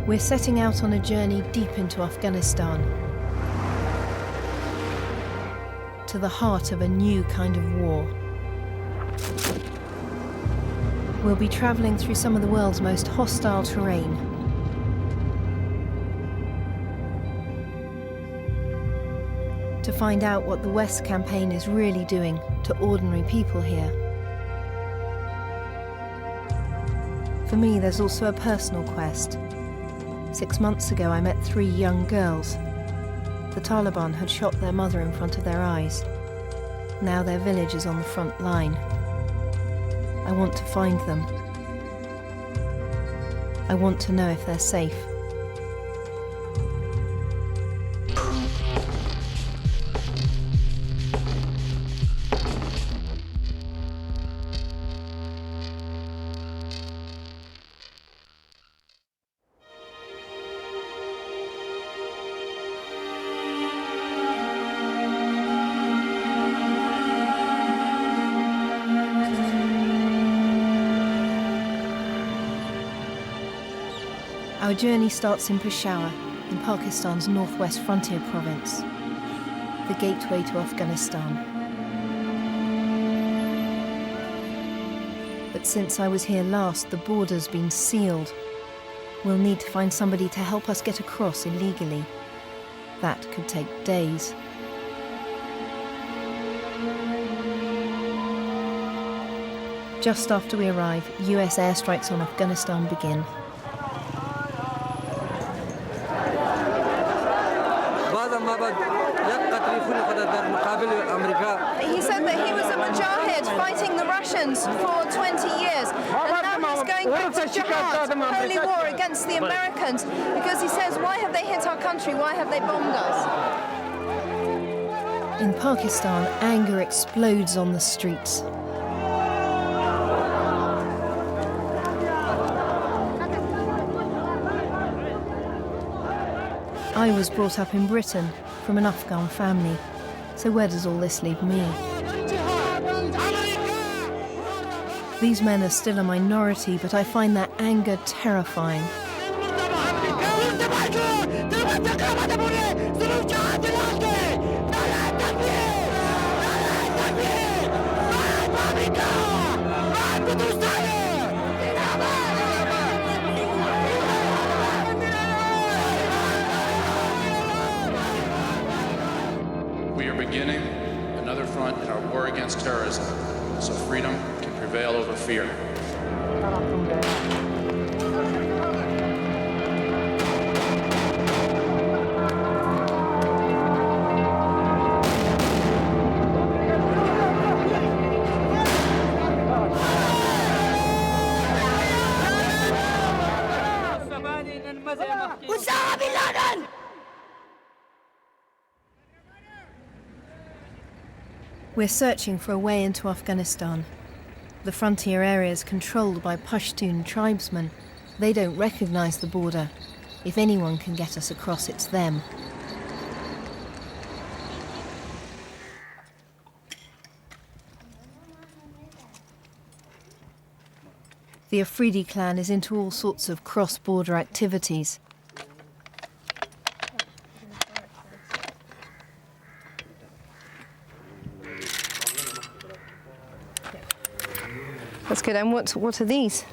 We're setting out on a journey deep into Afghanistan, to the heart of a new kind of war. We'll be travelling through some of the world's most hostile terrain. To find out what the West campaign is really doing to ordinary people here. For me, there's also a personal quest. 6 months ago, I met 3 young girls. The Taliban had shot their mother in front of their eyes. Now their village is on the front line. I want to find them. I want to know if they're safe. Our journey starts in Peshawar, in Pakistan's northwest frontier province, the gateway to Afghanistan. But since I was here last, the border's been sealed. We'll need to find somebody to help us get across illegally. That could take days. Just after we arrive, US airstrikes on Afghanistan begin. He said that he was a mujahid fighting the Russians for 20 years, and now he's going back to jihad, holy war against the Americans, because he says, why have they hit our country? Why have they bombed us? In Pakistan, anger explodes on the streets. I was brought up in Britain from an Afghan family, so where does all this leave me? These men are still a minority, but I find their anger terrifying. We are beginning another front in our war against terrorism, so freedom can prevail over fear. We're searching for a way into Afghanistan. The frontier area is controlled by Pashtun tribesmen. They don't recognize the border. If anyone can get us across, it's them. The Afridi clan is into all sorts of cross-border activities. That's good. And what are these?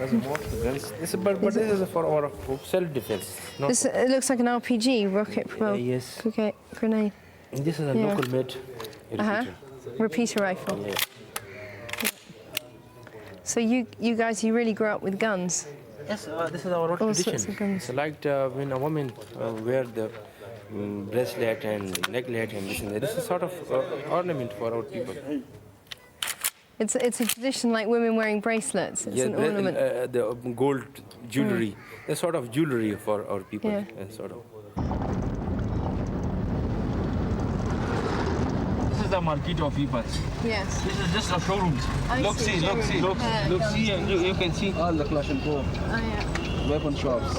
This is for our self-defense. It looks like an RPG, rocket propelled yes. grenade. And this is a local made repeater. Repeater rifle. Yeah. So you guys, you really grew up with guns? Yes, this is our All tradition. sorts of guns. It's like when a woman wear the bracelet and necklace and this and that. This is sort of ornament for our people. It's a tradition like women wearing bracelets. It's an ornament. The gold jewelry. It's sort of jewelry for our people. Yeah. Sort of. This is the market of weapons. Yes. This is just a showroom. Look, see, and you can see all the Kalashnikov weapon shops.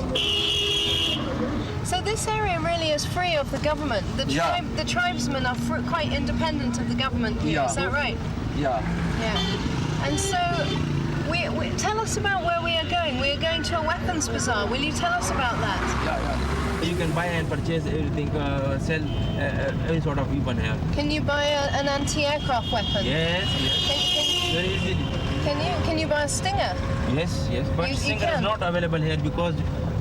So this area really is free of the government. The tribesmen are quite independent of the government here. Is that right? Yeah. Yeah. And so Tell us about where we are going. We are going to a weapons bazaar. Will you tell us about that? Yeah. You can buy and purchase everything, sell any sort of weapon here. Can you buy an anti-aircraft weapon? Yes. Very easily. Can you buy a Stinger? Yes. But Stinger is not available here because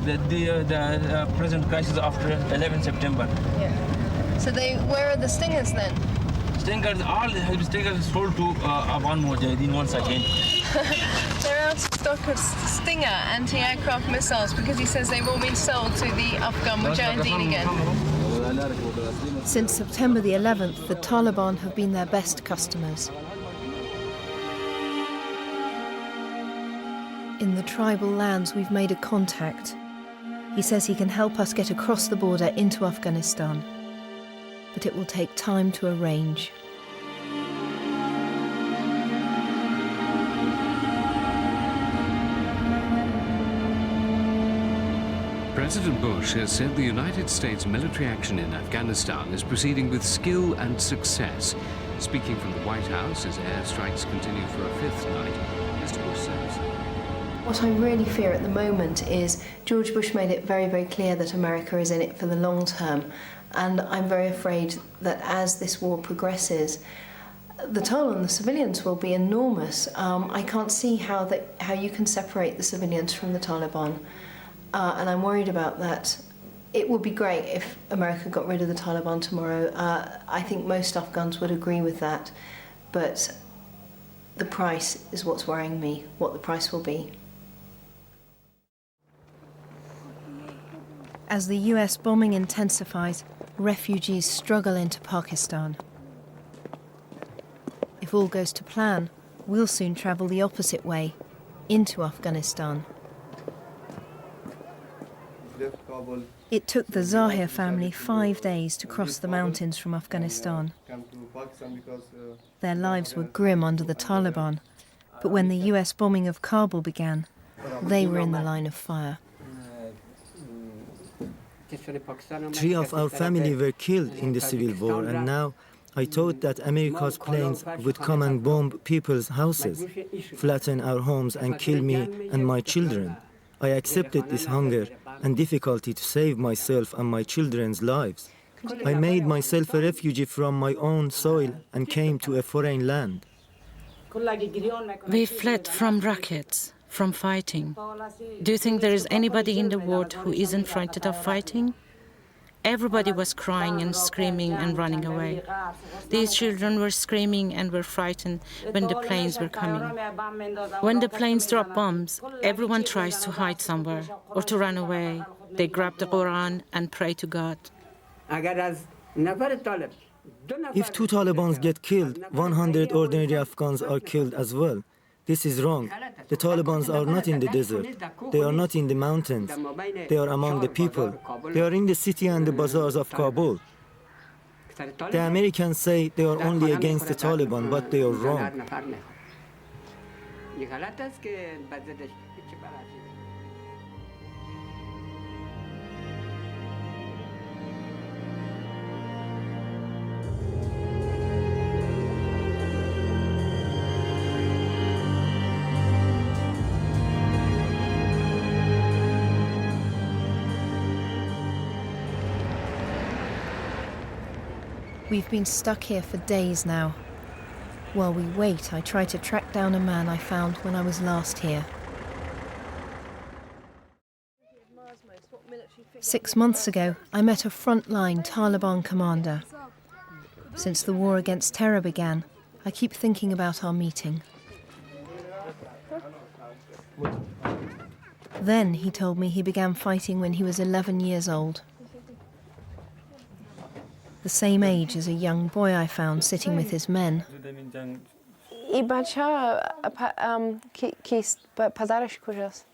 the present crisis after 11 September. Yeah. So where are the Stingers then? All Stingers sold to Afghan Mujahideen once again. They're out of stock of Stinger anti-aircraft missiles because he says they've all been sold to the Afghan Mujahideen again. Since September the 11th, the Taliban have been their best customers. In the tribal lands, we've made a contact. He says he can help us get across the border into Afghanistan, but it will take time to arrange. President Bush has said the United States military action in Afghanistan is proceeding with skill and success. Speaking from the White House as airstrikes continue for a fifth night, Mr. Bush says, What I really fear at the moment is George Bush made it very, very clear that America is in it for the long term. And I'm very afraid that as this war progresses, the toll on the civilians will be enormous. I can't see how you can separate the civilians from the Taliban. And I'm worried about that. It would be great if America got rid of the Taliban tomorrow. I think most Afghans would agree with that. But the price is what's worrying me, what the price will be. As the US bombing intensifies, refugees struggle into Pakistan. If all goes to plan, we'll soon travel the opposite way, into Afghanistan. It took the Zahir family 5 days to cross the mountains from Afghanistan. Their lives were grim under the Taliban, but when the US bombing of Kabul began, they were in the line of fire. 3 of our family were killed in the civil war, and now I thought that America's planes would come and bomb people's houses, flatten our homes and kill me and my children. I accepted this hunger and difficulty to save myself and my children's lives. I made myself a refugee from my own soil and came to a foreign land. We fled from rockets, from fighting. Do you think there is anybody in the world who isn't frightened of fighting? Everybody was crying and screaming and running away. These children were screaming and were frightened when the planes were coming. When the planes drop bombs, everyone tries to hide somewhere or to run away. They grab the Quran and pray to God. If 2 Talibans get killed, 100 ordinary Afghans are killed as well. This is wrong. The Talibans are not in the desert. They are not in the mountains. They are among the people. They are in the city and the bazaars of Kabul. The Americans say they are only against the Taliban, but they are wrong. We've been stuck here for days now. While we wait, I try to track down a man I found when I was last here. 6 months ago, I met a frontline Taliban commander. Since the war against terror began, I keep thinking about our meeting. Then he told me he began fighting when he was 11 years old. The same age as a young boy I found sitting with his men. این بچه کیست؟ پدرش کجاست؟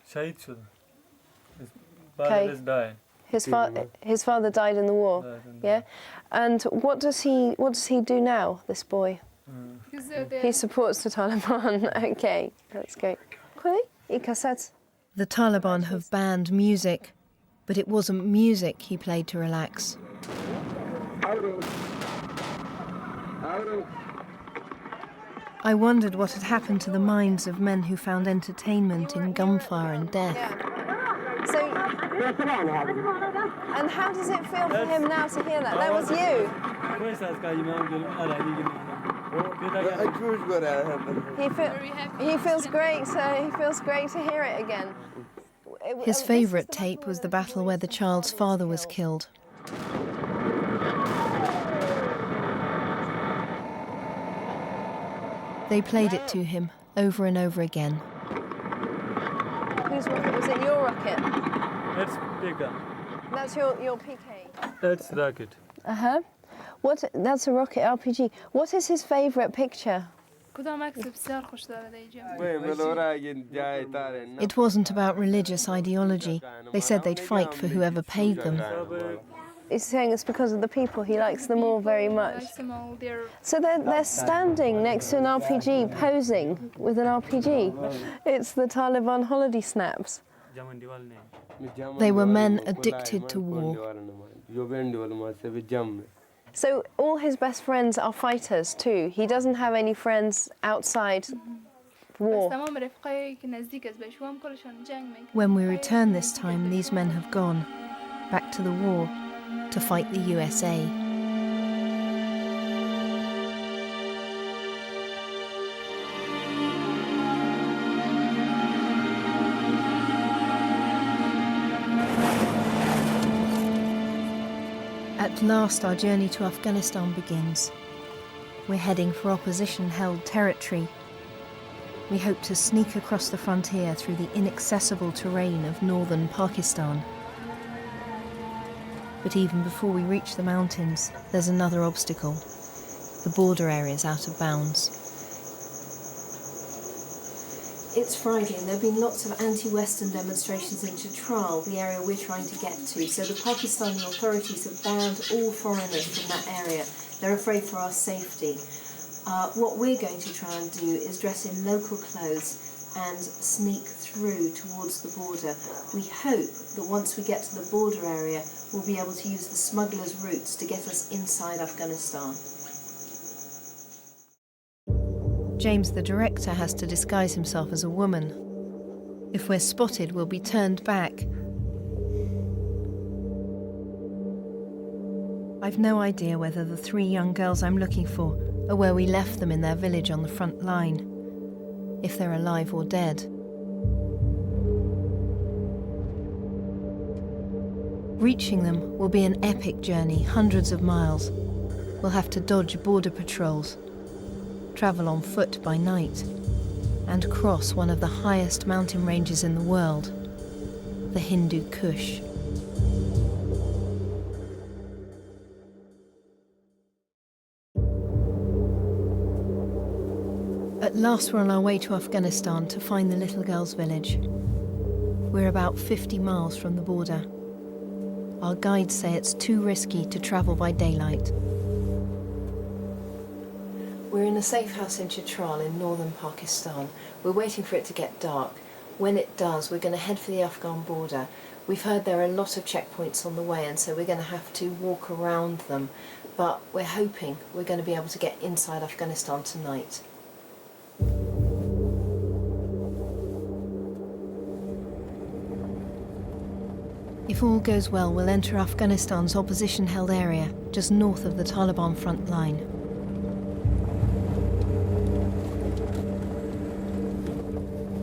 شهید شد. His father died in the war. Yeah. And what does he do now, this boy? He supports the Taliban. Okay, that's great. The Taliban have banned music, but it wasn't music he played to relax. I wondered what had happened to the minds of men who found entertainment in gunfire and death. Yeah. So, and how does it feel for him now to hear that? That was you. He feels great. He feels great to hear it again. His favourite tape was the battle where the child's father was killed. They played it to him over and over again. Whose rocket? Was it your rocket? It's bigger. That's your PK? That's rocket. Uh-huh. That's a rocket RPG. What is his favourite picture? It wasn't about religious ideology. They said they'd fight for whoever paid them. He's saying it's because of the people. He likes them all very much. So they're standing next to an RPG, posing with an RPG. It's the Taliban holiday snaps. They were men addicted to war. So all his best friends are fighters too. He doesn't have any friends outside war. When we return this time, these men have gone back to the war to fight the USA. At last, our journey to Afghanistan begins. We're heading for opposition-held territory. We hope to sneak across the frontier through the inaccessible terrain of northern Pakistan. But even before we reach the mountains, there's another obstacle. The border area's out of bounds. It's Friday and there have been lots of anti-Western demonstrations in Chitral, the area we're trying to get to. So the Pakistani authorities have banned all foreigners from that area. They're afraid for our safety. What we're going to try and do is dress in local clothes and sneak through towards the border. We hope that once we get to the border area, we'll be able to use the smugglers' routes to get us inside Afghanistan. James, the director, has to disguise himself as a woman. If we're spotted, we'll be turned back. I've no idea whether the 3 young girls I'm looking for are where we left them in their village on the front line, if they're alive or dead. Reaching them will be an epic journey, hundreds of miles. We'll have to dodge border patrols, travel on foot by night, and cross one of the highest mountain ranges in the world, the Hindu Kush. At last we're on our way to Afghanistan to find the little girl's village. We're about 50 miles from the border. Our guides say it's too risky to travel by daylight. We're in a safe house in Chitral in northern Pakistan. We're waiting for it to get dark. When it does, we're going to head for the Afghan border. We've heard there are a lot of checkpoints on the way, and so we're going to have to walk around them. But we're hoping we're going to be able to get inside Afghanistan tonight. If all goes well, we'll enter Afghanistan's opposition-held area, just north of the Taliban front line.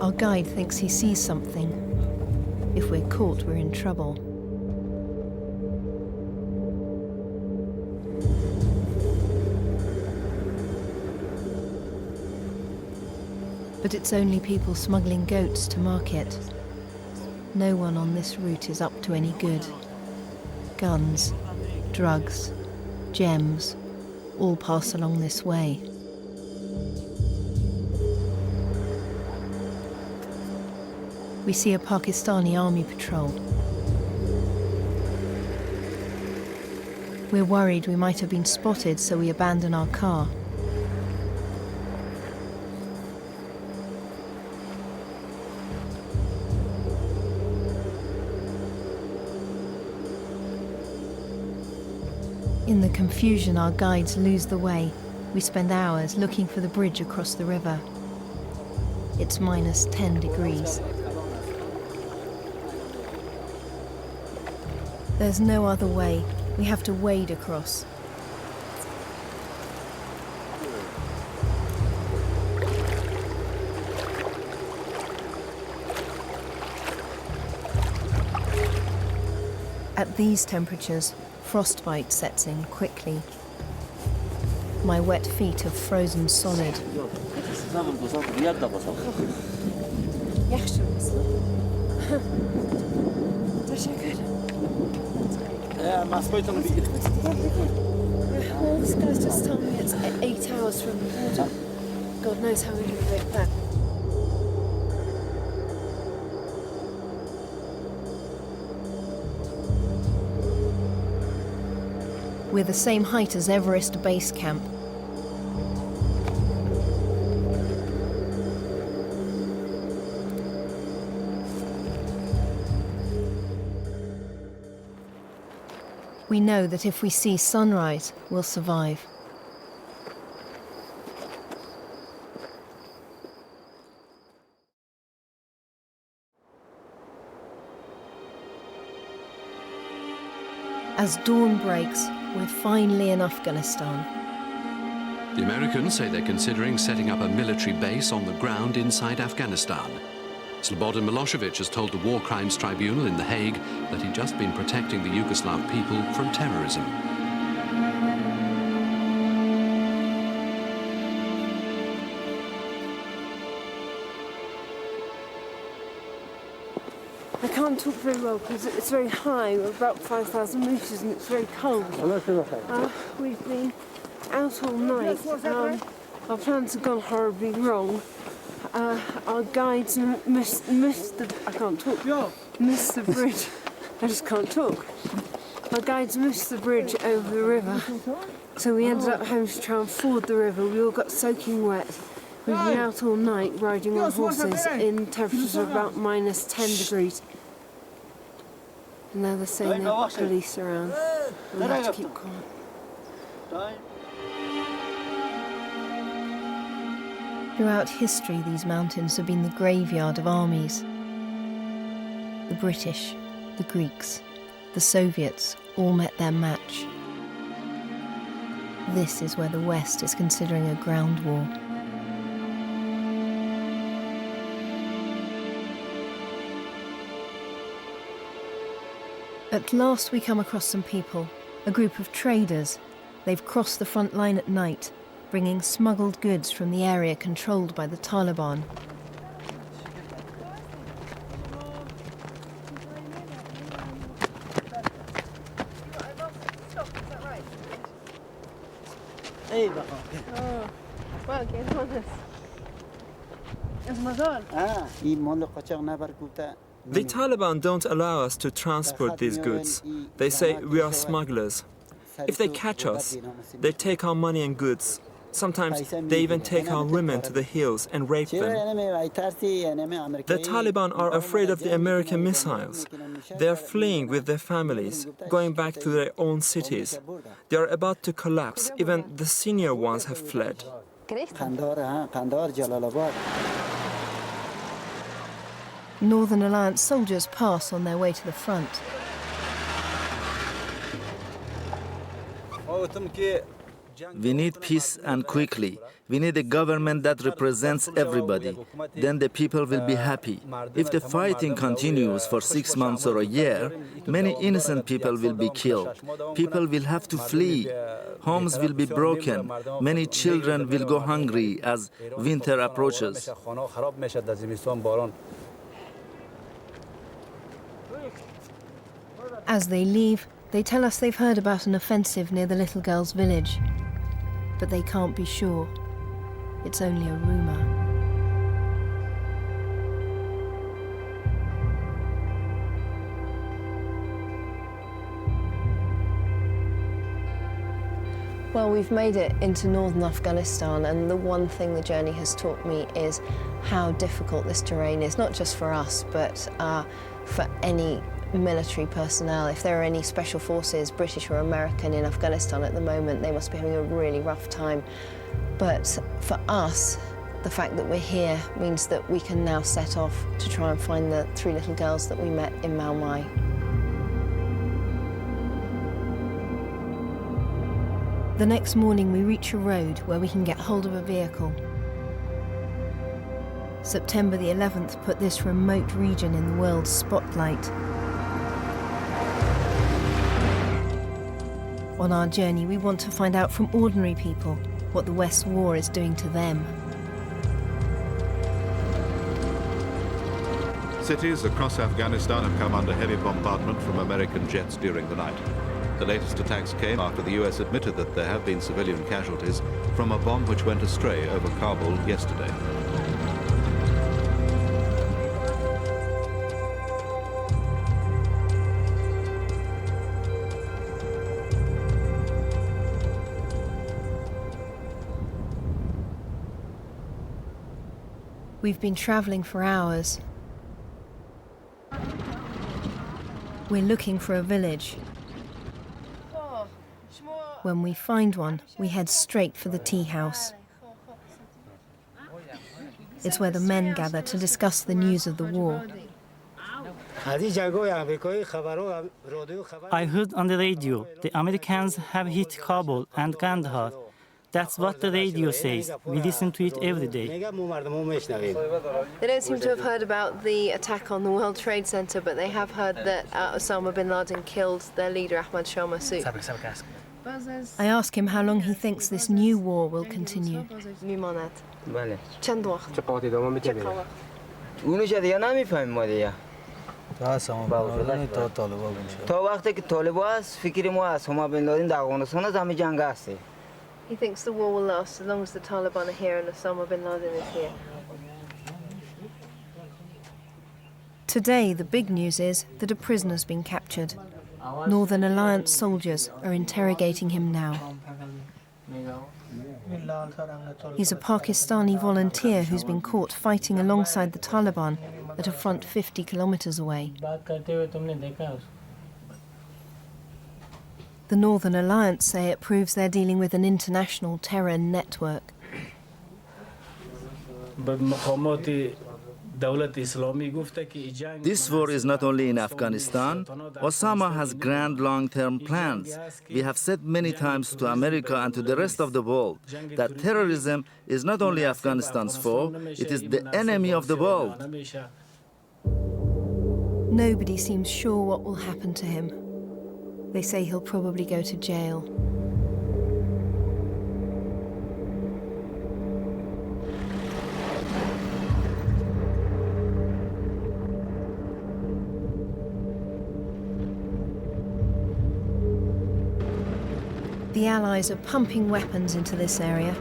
Our guide thinks he sees something. If we're caught, we're in trouble. But it's only people smuggling goats to market. No one on this route is up to any good. Guns, drugs, gems, all pass along this way. We see a Pakistani army patrol. We're worried we might have been spotted, so we abandon our car. In the confusion, our guides lose the way We spend hours looking for the bridge across the river. It's minus 10 degrees. There's no other way. We have to wade across. At these temperatures, frostbite sets in quickly. My wet feet have frozen solid. Well, this guy's just told me it's 8 hours from the border. God knows how we're going to get back. We're the same height as Everest Base Camp. We know that if we see sunrise, we'll survive. As dawn breaks, we're finally in Afghanistan. The Americans say they're considering setting up a military base on the ground inside Afghanistan. Slobodan Milosevic has told the War Crimes Tribunal in The Hague that he'd just been protecting the Yugoslav people from terrorism. I can't talk very well because it's very high, we're about 5,000 metres and it's very cold. We've been out all night. Our plans have gone horribly wrong. Our guides missed the... I can't talk. Missed the bridge. I just can't talk. Our guides missed the bridge over the river, so we ended up having to try and ford the river. We all got soaking wet. We've been out all night riding on horses in temperatures of about minus 10 degrees. And now they're saying there are police around. We have to keep quiet. Throughout history, these mountains have been the graveyard of armies. The British, the Greeks, the Soviets all met their match. This is where the West is considering a ground war. At last we come across some people, a group of traders. They've crossed the front line at night, bringing smuggled goods from the area controlled by the Taliban. The Taliban don't allow us to transport these goods. They say we are smugglers. If they catch us, they take our money and goods. Sometimes they even take our women to the hills and rape them. The Taliban are afraid of the American missiles. They are fleeing with their families, going back to their own cities. They are about to collapse. Even the senior ones have fled. Northern Alliance soldiers pass on their way to the front. We need peace and quickly. We need a government that represents everybody. Then the people will be happy. If the fighting continues for 6 months or a year, many innocent people will be killed. People will have to flee. Homes will be broken. Many children will go hungry as winter approaches. As they leave, they tell us they've heard about an offensive near the little girl's village. But they can't be sure. It's only a rumour. Well, we've made it into northern Afghanistan, and the one thing the journey has taught me is how difficult this terrain is, not just for us, but for any military personnel. If there are any special forces, British or American, in Afghanistan at the moment, they must be having a really rough time. But for us, the fact that we're here means that we can now set off to try and find the 3 little girls that we met in Mau Mai. The next morning we reach a road where we can get hold of a vehicle. September the 11th put this remote region in the world's spotlight. On our journey, we want to find out from ordinary people what the West's war is doing to them. Cities across Afghanistan have come under heavy bombardment from American jets during the night. The latest attacks came after the US admitted that there have been civilian casualties from a bomb which went astray over Kabul yesterday. We've been travelling for hours. We're looking for a village. When we find one, we head straight for the tea house. It's where the men gather to discuss the news of the war. I heard on the radio the Americans have hit Kabul and Kandahar. That's what the radio says. We listen to it every day. They don't seem to have heard about the attack on the World Trade Center, but they have heard that Osama bin Laden killed their leader, Ahmad Shah Massoud. I ask him how long he thinks this new war will continue. He thinks the war will last as long as the Taliban are here and Osama bin Laden is here. Today, the big news is that a prisoner's been captured. Northern Alliance soldiers are interrogating him now. He's a Pakistani volunteer who's been caught fighting alongside the Taliban at a front 50 kilometers away. The Northern Alliance say it proves they're dealing with an international terror network. This war is not only in Afghanistan. Osama has grand long-term plans. We have said many times to America and to the rest of the world that terrorism is not only Afghanistan's foe, it is the enemy of the world. Nobody seems sure what will happen to him. They say he'll probably go to jail. The Allies are pumping weapons into this area.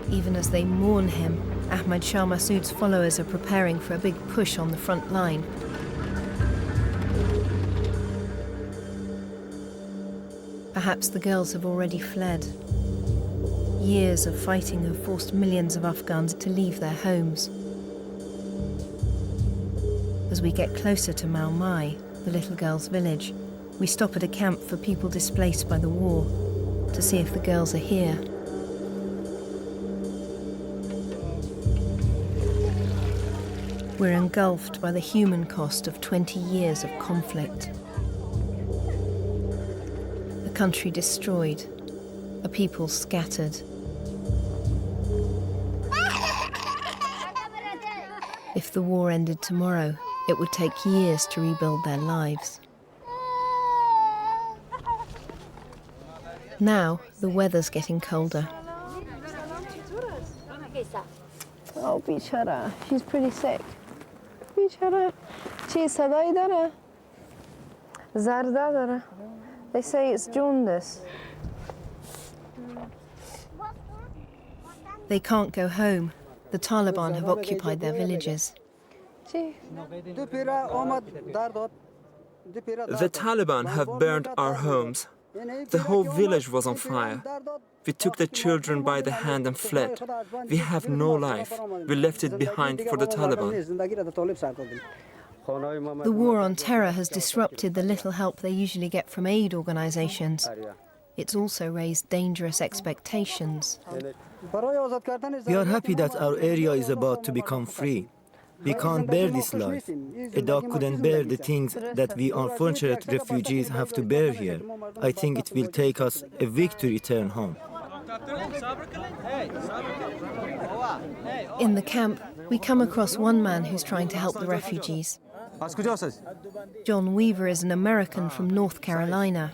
Even as they mourn him, Ahmad Shah Massoud's followers are preparing for a big push on the front line. Perhaps the girls have already fled. Years of fighting have forced millions of Afghans to leave their homes. As we get closer to Mau Mai, the little girls' village, we stop at a camp for people displaced by the war to see if the girls are here. We're engulfed by the human cost of 20 years of conflict. A country destroyed, a people scattered. If the war ended tomorrow, it would take years to rebuild their lives. Now, the weather's getting colder. Oh, bichara, she's pretty sick. Bichara, she's sadai dara. Zarda dara. They say it's jaundice. They can't go home. The Taliban have occupied their villages. The Taliban have burned our homes. The whole village was on fire. We took the children by the hand and fled. We have no life. We left it behind for the Taliban. The war on terror has disrupted the little help they usually get from aid organisations. It's also raised dangerous expectations. We are happy that our area is about to become free. We can't bear this life. A dog couldn't bear the things that we unfortunate refugees have to bear here. I think it will take us a week to return home. In the camp, we come across one man who's trying to help the refugees. John Weaver is an American from North Carolina.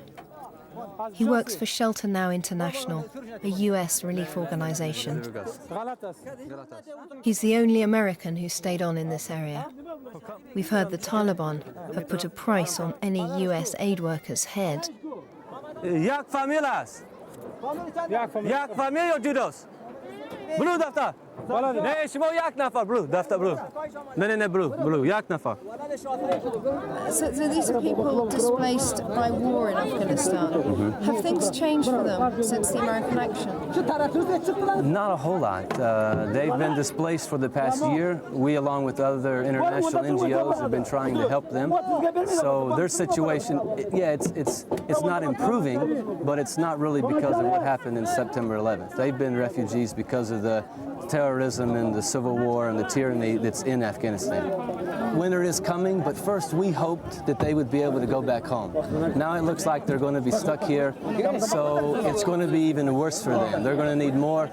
He works for Shelter Now International, a US relief organisation. He's the only American who stayed on in this area. We've heard the Taliban have put a price on any US aid worker's head. Jak familias? Jak familia judos? Blue daftar. Ne shmo jak nafar blue daftar blue. Ne blue jak nafar. So these are people displaced by war in Afghanistan. Have things changed for them since the American action? Not a whole lot. They've been displaced for the past year. We, along with other international NGOs, have been trying to help them. So their situation, it's not improving, but it's not really because of what happened in September 11th. They've been refugees because of the terrorism and the civil war and the tyranny that's in Afghanistan. Winter is coming, but first we hoped that they would be able to go back home. Now it looks like they're going to be stuck here, so it's going to be even worse for them. They're going to need more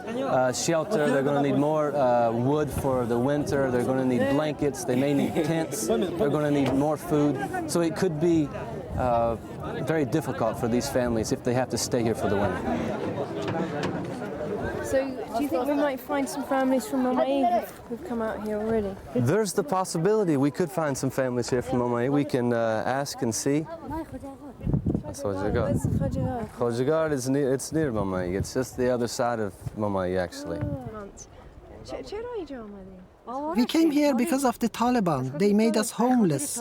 shelter, they're going to need more wood for the winter, they're going to need blankets, they may need tents, they're going to need more food. So it could be very difficult for these families if they have to stay here for the winter. So do you think we might find some families from Mumbai who've come out here already? There's the possibility we could find some families here from Mumbai. We can ask and see. That's Khojagar. Where's the Khojagar? Khojagar is near, it's near Mumbai. It's just the other side of Mumbai, actually. We came here because of the Taliban. They made us homeless.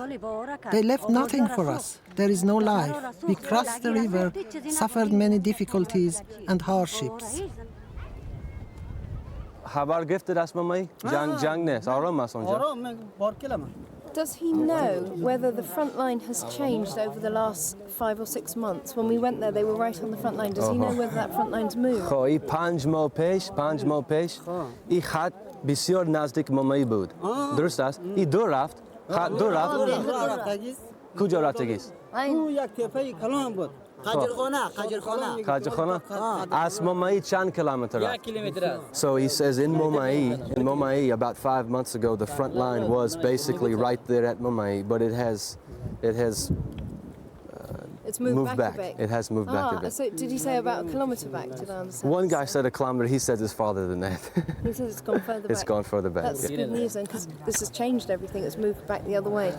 They left nothing for us. There is no life. We crossed the river, suffered many difficulties and hardships. Habar gifted us Mumbai? Jang ne, aramas onja. Does he know whether the front line has changed over the last 5 or 6 months? When we went there, they were right on the front line. Does he know whether that front line's moved? خو ای 5 ماه پیش این خط بسیار نزدیک ممایی بود. درست است؟ این دور رفت. خط دور رفت. کجا رفتگیست؟ یک تپه کلان بود. Kajkhana. As Mumbai chan kilometer. So he says in Mumbai about 5 months ago the front line was basically right there at Mumbai, but it has it's moved back a bit. It has moved back a bit. So did he say about a kilometre back? Did I understand? One guy said a kilometre, he says it's farther than that. He says it's gone further back. It's gone further back. That's good news then, because this has changed everything. It's moved back the other way.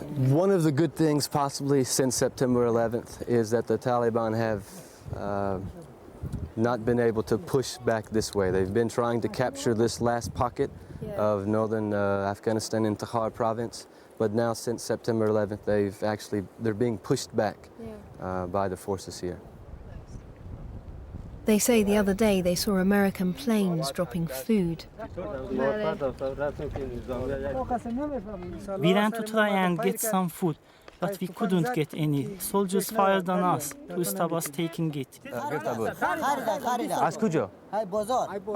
One of the good things possibly since September 11th is that the Taliban have not been able to push back this way. They've been trying to capture this last pocket of northern Afghanistan in Takhar province. But now, since September 11th, they're being pushed back by the forces here. They say the other day they saw American planes dropping food. We ran to try and get some food, but we couldn't get any. Soldiers fired on us to stop us taking it.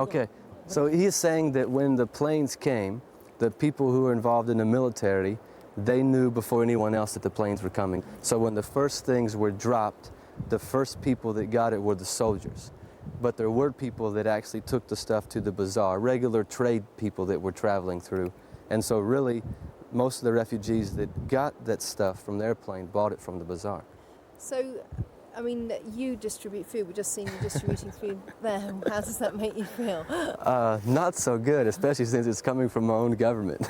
Okay, so he is saying that when the planes came, the people who were involved in the military, they knew before anyone else that the planes were coming. So when the first things were dropped, the first people that got it were the soldiers. But there were people that actually took the stuff to the bazaar, regular trade people that were traveling through. And so really, most of the refugees that got that stuff from their plane bought it from the bazaar. So, I mean, you distribute food. We've just seen you distributing food there. How does that make you feel? Not so good, especially since it's coming from my own government.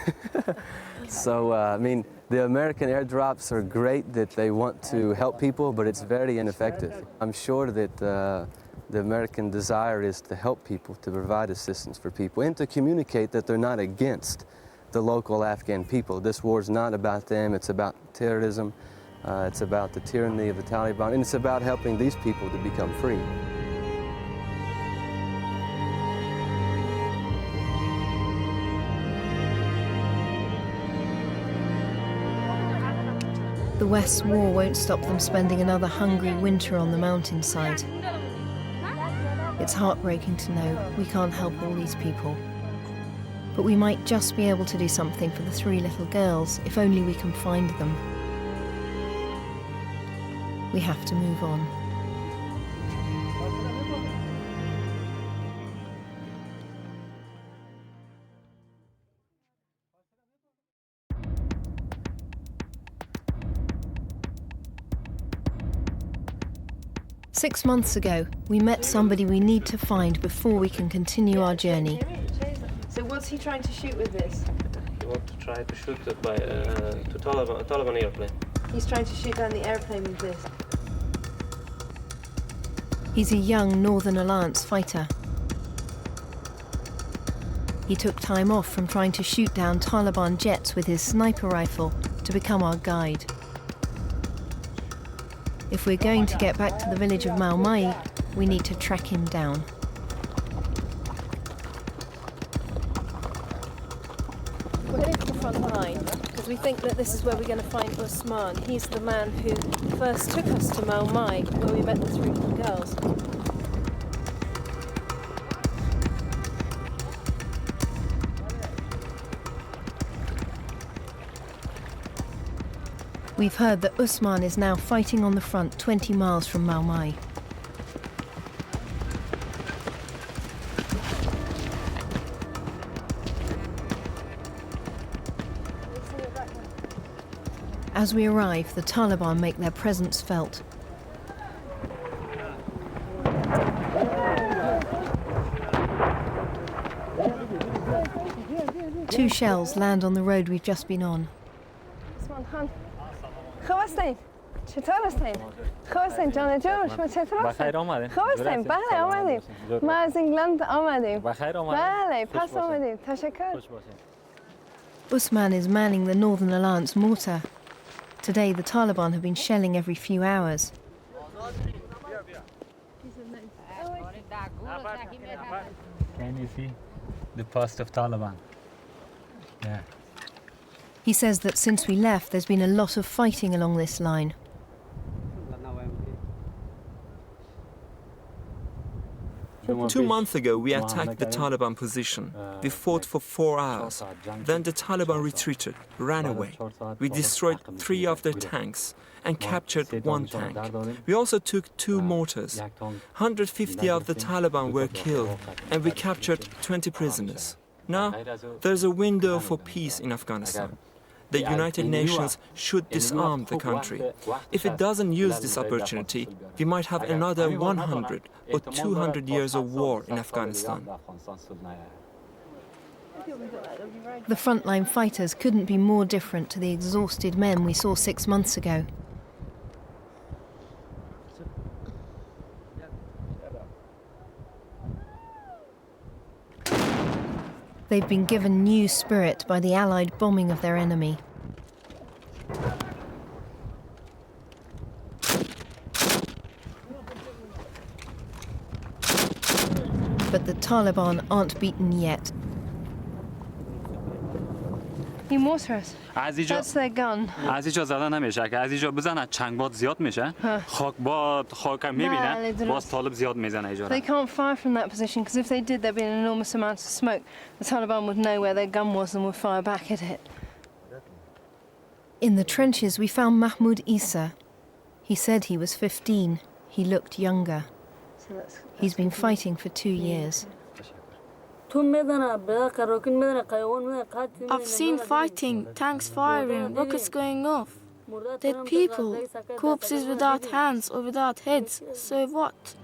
So, I mean, the American airdrops are great that they want to help people, but it's very ineffective. I'm sure that the American desire is to help people, to provide assistance for people, and to communicate that they're not against the local Afghan people. This war is not about them, it's about terrorism. It's about the tyranny of the Taliban, and it's about helping these people to become free. The West's war won't stop them spending another hungry winter on the mountainside. It's heartbreaking to know we can't help all these people. But we might just be able to do something for the 3 little girls if only we can find them. We have to move on. Six months ago, we met somebody we need to find before we can continue our journey. So what's he trying to shoot with this? He wants to try to shoot it by to Taliban airplane. He's trying to shoot down the airplane with this. He's a young Northern Alliance fighter. He took time off from trying to shoot down Taliban jets with his sniper rifle to become our guide. If we're going to get back to the village of Mau Mai, we need to track him down. We're heading to the front line because we think that this is where we're going to find Usman. He's the man who first took us to Mau Mai, where we met the 3 little girls. We've heard that Usman is now fighting on the front 20 miles from Mau Mai. As we arrive, the Taliban make their presence felt. Two shells land on the road we've just been on. خوب هستین؟ چطور هستین؟ خوب هستین جان جون؟ شما چطور هستین؟ بخیر آمدین. خوب هستین؟ بله آمدیم. ما از انگلند آمدیم. بخیر آمدین. بله پس آمدیم. تشکر. Usman is manning the Northern Alliance mortar. Today the Taliban have been shelling every few hours. Can you see the post of Taliban? Yeah. He says that since we left, there's been a lot of fighting along this line. Two months ago, we attacked the Taliban position. We fought for 4 hours. Then the Taliban retreated, ran away. We destroyed 3 of their tanks and captured 1 tank. We also took 2 mortars. 150 of the Taliban were killed, and we captured 20 prisoners. Now, there's a window for peace in Afghanistan. The United Nations should disarm the country. If it doesn't use this opportunity, we might have another 100 or 200 years of war in Afghanistan. The frontline fighters couldn't be more different to the exhausted men we saw 6 months ago. They've been given new spirit by the Allied bombing of their enemy. But the Taliban aren't beaten yet. این موتور است. That's their gun. از اینجا زدن نمیشه که از اینجا بزنن چنگ باد زیاد میشه خاک میبینه باز طالب زیاد میزنه اینجا. They can't fire from that position because if they did there'd be an enormous amount of smoke. The Taliban would know where their gun was and would fire back at it. In the trenches we found Mahmoud Isa. He said he was 15. He looked younger. He's been fighting for 2 years. I've seen fighting, tanks firing, rockets going off. Dead people, corpses without hands or without heads, so what?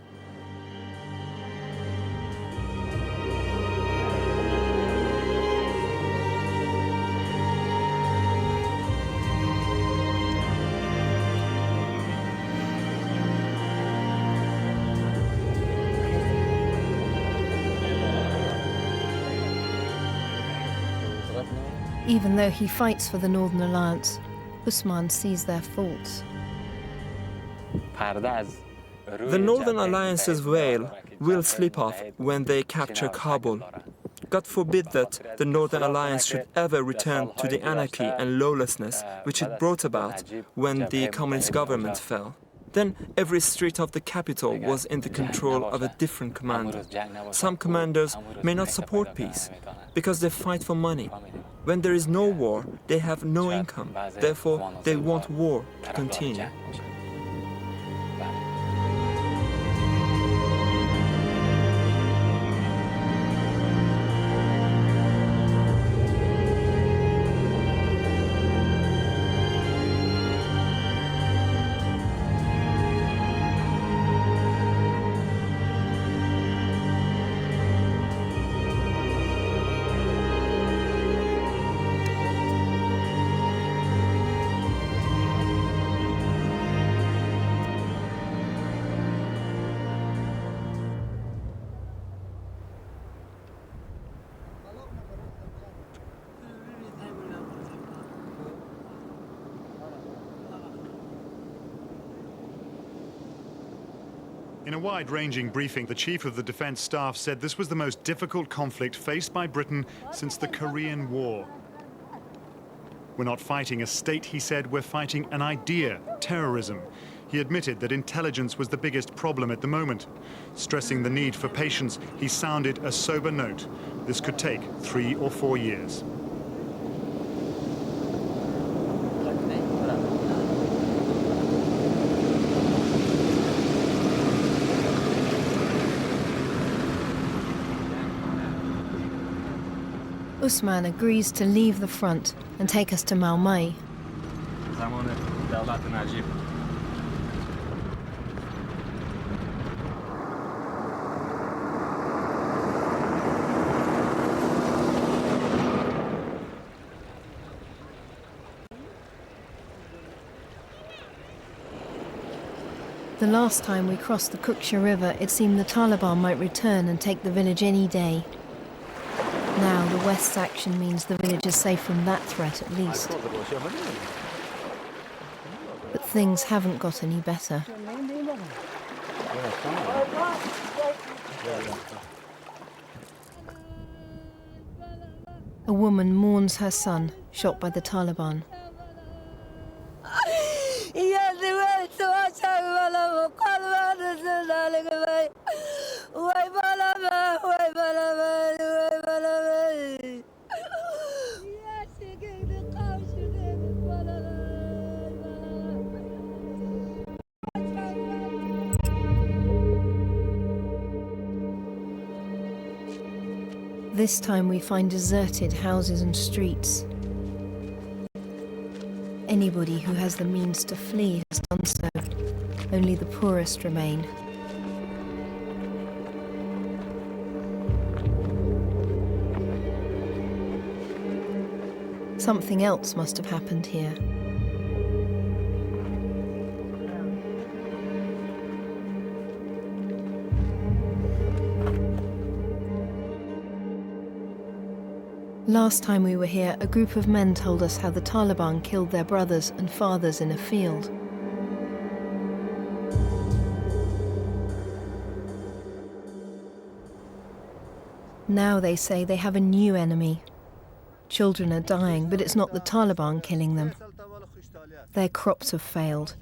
Even though he fights for the Northern Alliance, Usman sees their faults. The Northern Alliance's veil will slip off when they capture Kabul. God forbid that the Northern Alliance should ever return to the anarchy and lawlessness which it brought about when the communist government fell. Then every street of the capital was in the control of a different commander. Some commanders may not support peace because they fight for money. When there is no war, they have no income. Therefore, they want war to continue. In a wide-ranging briefing, the Chief of the Defence Staff said this was the most difficult conflict faced by Britain since the Korean War. We're not fighting a state, he said, we're fighting an idea, terrorism. He admitted that intelligence was the biggest problem at the moment. Stressing the need for patience, he sounded a sober note. This could take 3 or 4 years. Usman agrees to leave the front and take us to Malmai. The last time we crossed the Kuksha River, it seemed the Taliban might return and take the village any day. Now, the West's action means the village is safe from that threat at least. But things haven't got any better. A woman mourns her son, shot by the Taliban. This time we find deserted houses and streets. Anybody who has the means to flee has done so. Only the poorest remain. Something else must have happened here. Last time we were here, a group of men told us how the Taliban killed their brothers and fathers in a field. Now they say they have a new enemy. Children are dying, but it's not the Taliban killing them. Their crops have failed.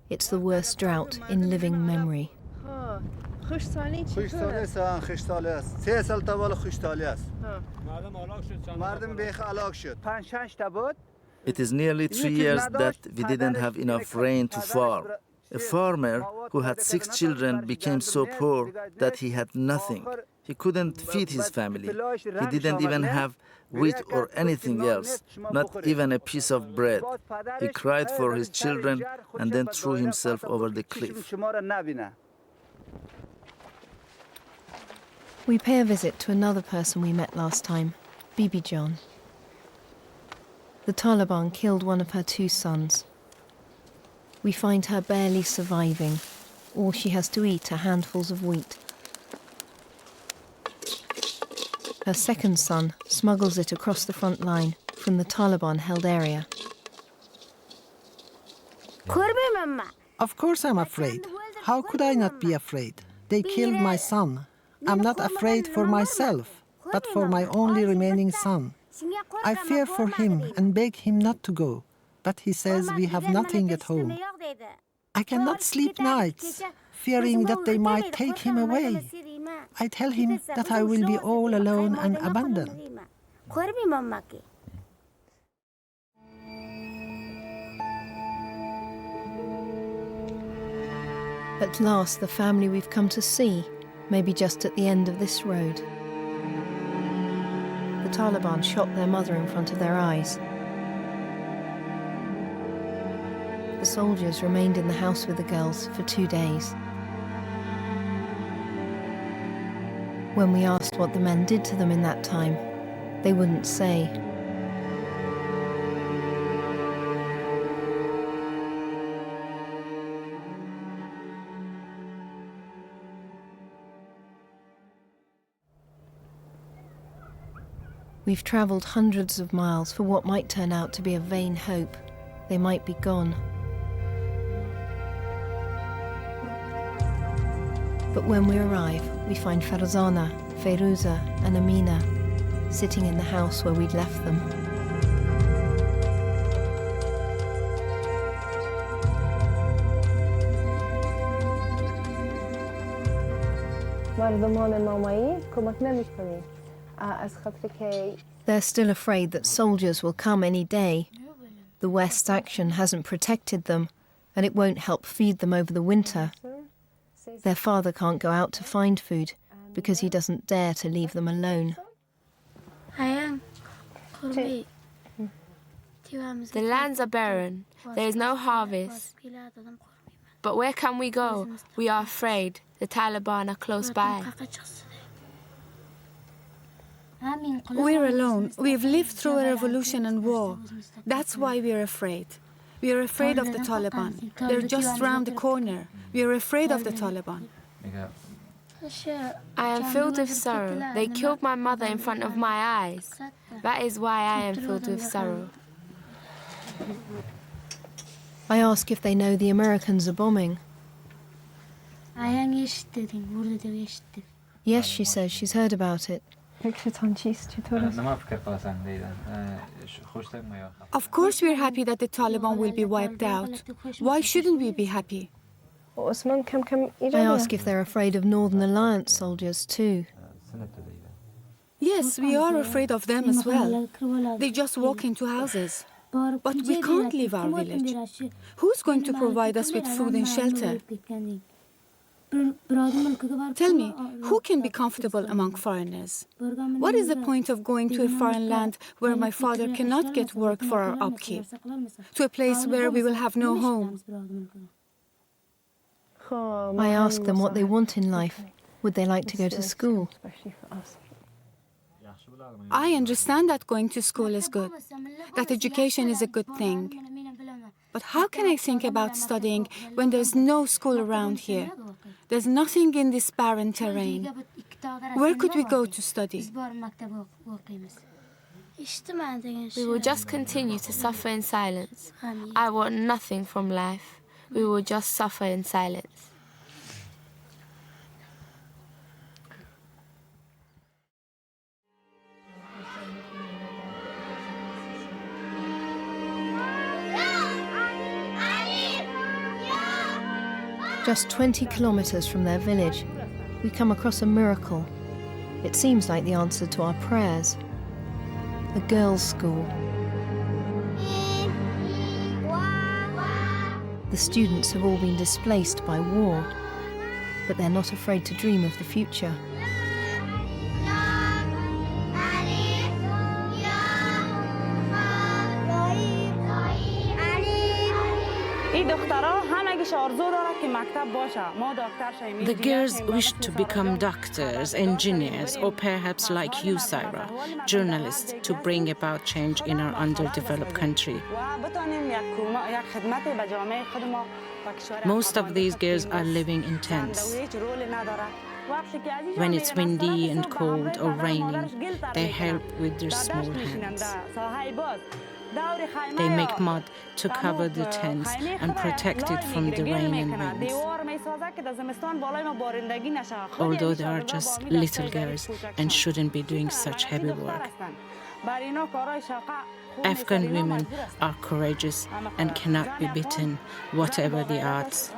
It's the worst drought in living memory. It is nearly 3 years that we didn't have enough rain to farm. A farmer who had 6 children became so poor that he had nothing. He couldn't feed his family. He didn't even have wheat or anything else, not even a piece of bread. He cried for his children and then threw himself over the cliff. We pay a visit to another person we met last time, Bibi John. The Taliban killed one of her 2 sons. We find her barely surviving. All she has to eat are handfuls of wheat. Her second son smuggles it across the front line from the Taliban-held area. Of course I'm afraid. How could I not be afraid? They killed my son. I'm not afraid for myself. but for my only remaining son. I fear for him and beg him not to go, but he says we have nothing at home. I cannot sleep nights, fearing that they might take him away. I tell him that I will be all alone and abandoned. At last, the family we've come to see may be just at the end of this road. The Taliban shot their mother in front of their eyes. The soldiers remained in the house with the girls for 2 days. When we asked what the men did to them in that time, they wouldn't say. We've travelled hundreds of miles for what might turn out to be a vain hope. They might be gone. But when we arrive, we find Farzana, Feyruza and Amina sitting in the house where we'd left them. They're still afraid that soldiers will come any day. The West's action hasn't protected them, and it won't help feed them over the winter. Their father can't go out to find food because he doesn't dare to leave them alone. The lands are barren. There is no harvest. But where can we go? We are afraid. The Taliban are close by. We're alone. We've lived through a revolution and war. That's why we're afraid. We are afraid of the Taliban. They're just round the corner. We are afraid of the Taliban. I am filled with sorrow. They killed my mother in front of my eyes. That is why I am filled with sorrow. I ask if they know the Americans are bombing. Yes, she says, she's heard about it. Of course we're happy that the Taliban will be wiped out. Why shouldn't we be happy? I ask if they're afraid of Northern Alliance soldiers too. Yes, we are afraid of them as well. They just walk into houses. But we can't leave our village. Who's going to provide us with food and shelter? Tell me, who can be comfortable among foreigners? What is the point of going to a foreign land where my father cannot get work for our upkeep? To a place where we will have no home? I ask them what they want in life. Would they like to go to school? I understand that going to school is good, that education is a good thing. But how can I think about studying when there's no school around here? There's nothing in this barren terrain. Where could we go to study? We will just continue to suffer in silence. I want nothing from life. We will just suffer in silence. Just 20 kilometers from their village, we come across a miracle. It seems like the answer to our prayers. A girls' school. The students have all been displaced by war, but they're not afraid to dream of the future. The girls wish to become doctors, engineers, or perhaps like you, Saira, journalists, to bring about change in our underdeveloped country. Most of these girls are living in tents. When it's windy and cold or raining, they help with their small hands. They make mud to cover the tents and protect it from the rain and winds. Although they are just little girls and shouldn't be doing such heavy work. Afghan women are courageous and cannot be beaten, whatever the odds.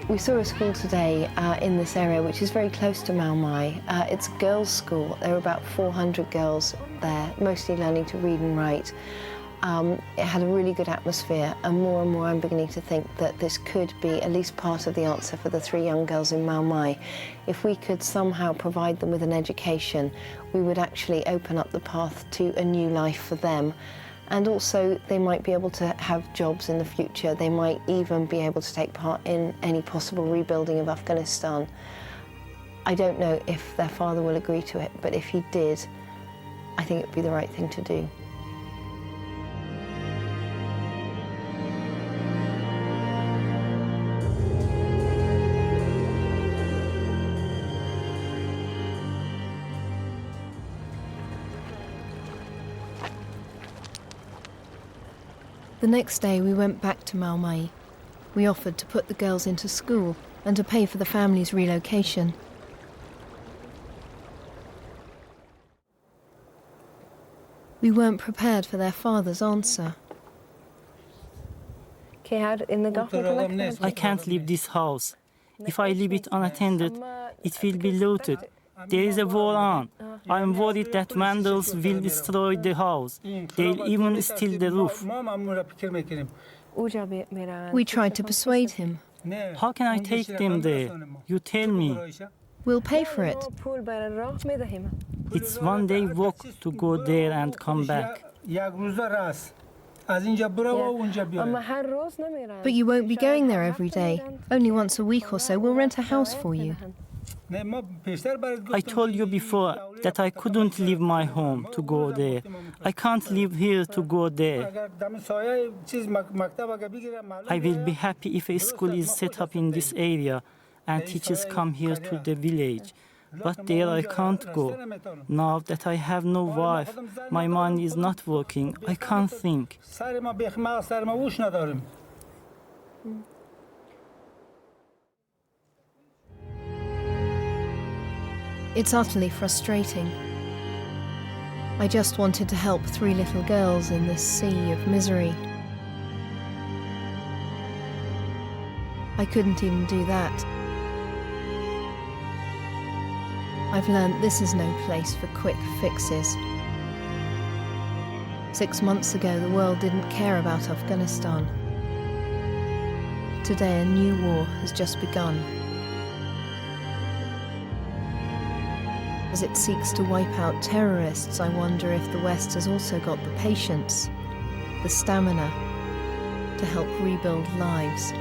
We saw a school today in this area, which is very close to Mau Mai. It's a girls' school. There are about 400 girls there, mostly learning to read and write. It had a really good atmosphere, and more I'm beginning to think that this could be at least part of the answer for the 3 young girls in Mau Mai. If we could somehow provide them with an education, we would actually open up the path to a new life for them. And also, they might be able to have jobs in the future. They might even be able to take part in any possible rebuilding of Afghanistan. I don't know if their father will agree to it, but if he did, I think it would be the right thing to do. The next day we went back to Mau Mai. We offered to put the girls into school and to pay for the family's relocation. We weren't prepared for their father's answer. I can't leave this house. If I leave it unattended, it will be looted. There is a war on. I am worried that vandals will destroy the house. They'll even steal the roof. We tried to persuade him. How can I take them there? You tell me. We'll pay for it. It's one day walk to go there and come back. But you won't be going there every day. Only once a week or so. We'll rent a house for you. I told you before that I couldn't leave my home to go there. I can't live here to go there. I will be happy if a school is set up in this area and teachers come here to the village. But there I can't go. Now that I have no wife, my mind is not working. I can't think. It's utterly frustrating. I just wanted to help 3 little girls in this sea of misery. I couldn't even do that. I've learned this is no place for quick fixes. 6 months ago, the world didn't care about Afghanistan. Today, a new war has just begun. As it seeks to wipe out terrorists, I wonder if the West has also got the patience, the stamina to help rebuild lives.